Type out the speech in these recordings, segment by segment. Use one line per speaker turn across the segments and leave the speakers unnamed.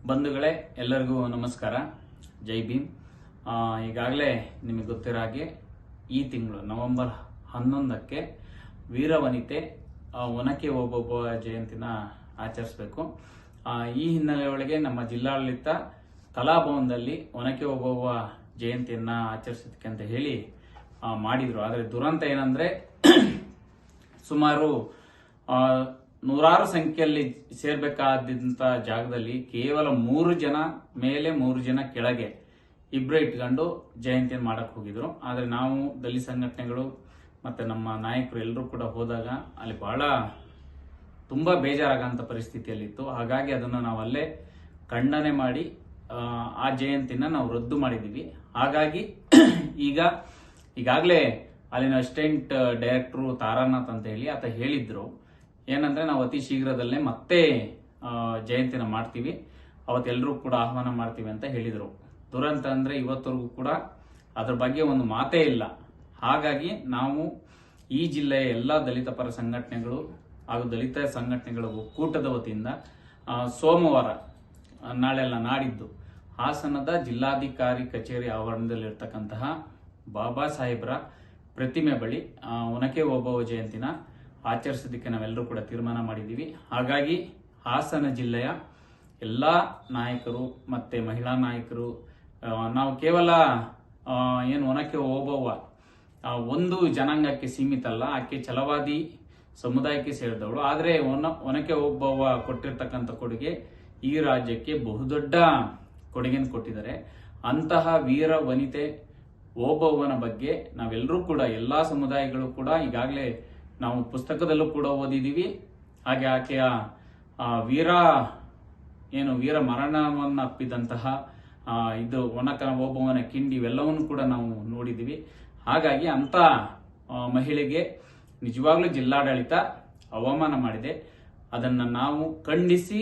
ಬಂಧುಗಳೇ, ಎಲ್ಲರಿಗೂ ನಮಸ್ಕಾರ. ಜೈ ಭೀಮ್. ಈಗಾಗಲೇ ನಿಮಗೆ ಗೊತ್ತಿರೋ ಹಾಗೆ ಈ ತಿಂಗಳು ನವೆಂಬರ್ 11ಕ್ಕೆ ವೀರವನಿತೆ ಒನಕೆ ಓಬವ್ವ ಜಯಂತಿನ ಆಚರಿಸಬೇಕು. ಈ ಹಿನ್ನೆಲೆಯೊಳಗೆ ನಮ್ಮ ಜಿಲ್ಲಾಡಳಿತ ಕಲಾಭವನದಲ್ಲಿ ಒನಕೆ ಓಬವ್ವ ಜಯಂತಿಯನ್ನ ಆಚರಿಸೋದಕ್ಕೆ ಅಂತ ಹೇಳಿ ಮಾಡಿದ್ರು. ಆದರೆ ದುರಂತ ಏನಂದ್ರೆ ಸುಮಾರು ನೂರಾರು ಸಂಖ್ಯೆಯಲ್ಲಿ ಸೇರ್ಬೇಕಾದಂತ ಜಾಗದಲ್ಲಿ ಕೇವಲ 3 ಜನ ಮೇಲೆ 3 ಜನ ಕೆಳಗೆ ಇಬ್ರು ಇಟ್ಕೊಂಡು ಜಯಂತಿಯನ್ನು ಮಾಡಕ್ ಹೋಗಿದ್ರು. ಆದ್ರೆ ನಾವು ದಲಿತ ಸಂಘಟನೆಗಳು ಮತ್ತೆ ನಮ್ಮ ನಾಯಕರು ಎಲ್ಲರೂ ಕೂಡ ಹೋದಾಗ ಅಲ್ಲಿ ಬಹಳ ತುಂಬಾ ಬೇಜಾರಾಗಂತ ಪರಿಸ್ಥಿತಿಯಲ್ಲಿತ್ತು. ಹಾಗಾಗಿ ಅದನ್ನು ನಾವು ಅಲ್ಲೇ ಖಂಡನೆ ಮಾಡಿ ಆ ಜಯಂತಿನ ನಾವು ರದ್ದು ಮಾಡಿದೀವಿ. ಹಾಗಾಗಿ ಈಗಾಗಲೇ ಅಲ್ಲಿನ ಅಸಿಸ್ಟೆಂಟ್ ಡೈರೆಕ್ಟರ್ ತಾರಾನಾಥ್ ಅಂತ ಹೇಳಿ ಆತ ಹೇಳಿದ್ರು ಏನಂದ್ರೆ ನಾವು ಅತಿ ಶೀಘ್ರದಲ್ಲೇ ಮತ್ತೆ ಜಯಂತಿನ ಮಾಡ್ತೀವಿ, ಅವತ್ತೆಲ್ಲರೂ ಕೂಡ ಆಹ್ವಾನ ಮಾಡ್ತೀವಿ ಅಂತ ಹೇಳಿದ್ರು. ದುರಂತ ಅಂದ್ರೆ ಇವತ್ತವರೆಗೂ ಕೂಡ ಅದ್ರ ಬಗ್ಗೆ ಒಂದು ಮಾತೇ ಇಲ್ಲ. ಹಾಗಾಗಿ ನಾವು ಈ ಜಿಲ್ಲೆಯ ಎಲ್ಲಾ ದಲಿತ ಪರ ಸಂಘಟನೆಗಳು ಹಾಗೂ ದಲಿತ ಸಂಘಟನೆಗಳ ಒಕ್ಕೂಟದ ವತಿಯಿಂದ ಸೋಮವಾರ ನಾಳೆಲ್ಲ ನಾಡಿದ್ದು ಹಾಸನದ ಜಿಲ್ಲಾಧಿಕಾರಿ ಕಚೇರಿ ಆವರಣದಲ್ಲಿರ್ತಕ್ಕಂತಹ ಬಾಬಾ ಸಾಹೇಬ್ರ ಪ್ರತಿಮೆ ಬಳಿ ಒನಕೆ ಓಬವ್ವ ಜಯಂತಿನ ಆಚರಿಸೋದಕ್ಕೆ ನಾವೆಲ್ಲರೂ ಕೂಡ ತೀರ್ಮಾನ ಮಾಡಿದ್ದೀವಿ. ಹಾಗಾಗಿ ಹಾಸನ ಜಿಲ್ಲೆಯ ಎಲ್ಲಾ ನಾಯಕರು ಮತ್ತೆ ಮಹಿಳಾ ನಾಯಕರು ನಾವು ಕೇವಲ ಏನು ಒನಕೆ ಓಬವ್ವ ಒಂದು ಜನಾಂಗಕ್ಕೆ ಸೀಮಿತ ಅಲ್ಲ, ಆಕೆ ಛಲವಾದಿ ಸಮುದಾಯಕ್ಕೆ ಸೇರಿದವಳು. ಆದ್ರೆ ಒನಕೆ ಓಬವ್ವ ಕೊಟ್ಟಿರ್ತಕ್ಕಂಥ ಕೊಡುಗೆ ಈ ರಾಜ್ಯಕ್ಕೆ ಬಹುದೊಡ್ಡ ಕೊಡುಗೆಯನ್ನು ಕೊಟ್ಟಿದ್ದಾರೆ. ಅಂತಹ ವೀರ ವನಿತೆ ಓಬವ್ವನ ಬಗ್ಗೆ ನಾವೆಲ್ಲರೂ ಕೂಡ ಎಲ್ಲಾ ಸಮುದಾಯಗಳು ಕೂಡ ಈಗಾಗಲೇ ನಾವು ಪುಸ್ತಕದಲ್ಲೂ ಕೂಡ ಓದಿದೀವಿ. ಹಾಗೆ ಆಕೆಯ ವೀರ ಮರಣವನ್ನು ಅಪ್ಪಿದಂತಹ ಇದು ಒನಕನ ಓಬವ್ವನ ಕಿಂಡಿ ಇವೆಲ್ಲವನ್ನು ಕೂಡ ನಾವು ನೋಡಿದೀವಿ. ಹಾಗಾಗಿ ಅಂತ ಮಹಿಳೆಗೆ ನಿಜವಾಗ್ಲೂ ಜಿಲ್ಲಾಡಳಿತ ಅವಮಾನ ಮಾಡಿದೆ. ಅದನ್ನ ನಾವು ಖಂಡಿಸಿ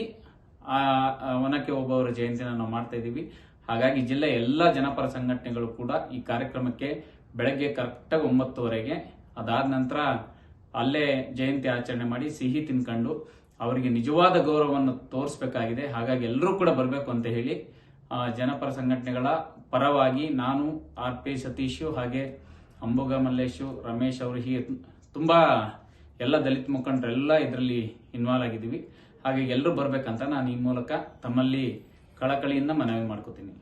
ಒನಕೆ ಓಬವ್ವರ ಜಯಂತಿನ ನಾವು ಮಾಡ್ತಾ ಇದ್ದೀವಿ. ಹಾಗಾಗಿ ಜಿಲ್ಲೆಯ ಎಲ್ಲಾ ಜನಪರ ಸಂಘಟನೆಗಳು ಕೂಡ ಈ ಕಾರ್ಯಕ್ರಮಕ್ಕೆ ಬೆಳಗ್ಗೆ ಕರೆಕ್ಟಾಗಿ 9:00 ಅದಾದ ನಂತರ ಅಲ್ಲೇ ಜಯಂತಿ ಆಚರಣೆ ಮಾಡಿ ಸಿಹಿ ತಿನ್ಕೊಂಡು ಅವರಿಗೆ ನಿಜವಾದ ಗೌರವವನ್ನು ತೋರಿಸಬೇಕಾಗಿದೆ. ಹಾಗಾಗಿ ಎಲ್ಲರೂ ಕೂಡ ಬರಬೇಕು ಅಂತ ಹೇಳಿ ಜನಪರ ಸಂಘಟನೆಗಳ ಪರವಾಗಿ ನಾನು RP ಸತೀಶ್ ಹಾಗೆ ಅಂಬುಗ ಮಲ್ಲೇಶು ರಮೇಶ್ ಅವರು ಹೀಗೆ ತುಂಬಾ ಎಲ್ಲ ದಲಿತ ಮುಖಂಡರೆಲ್ಲ ಇದರಲ್ಲಿ ಇನ್ವಾಲ್ವ್ ಆಗಿದ್ದೀವಿ. ಹಾಗಾಗಿ ಎಲ್ಲರೂ ಬರ್ಬೇಕಂತ ನಾನು ಈ ಮೂಲಕ ತಮ್ಮಲ್ಲಿ ಕಳಕಳಿಯಿಂದ ಮನವಿ ಮಾಡ್ಕೋತೀನಿ.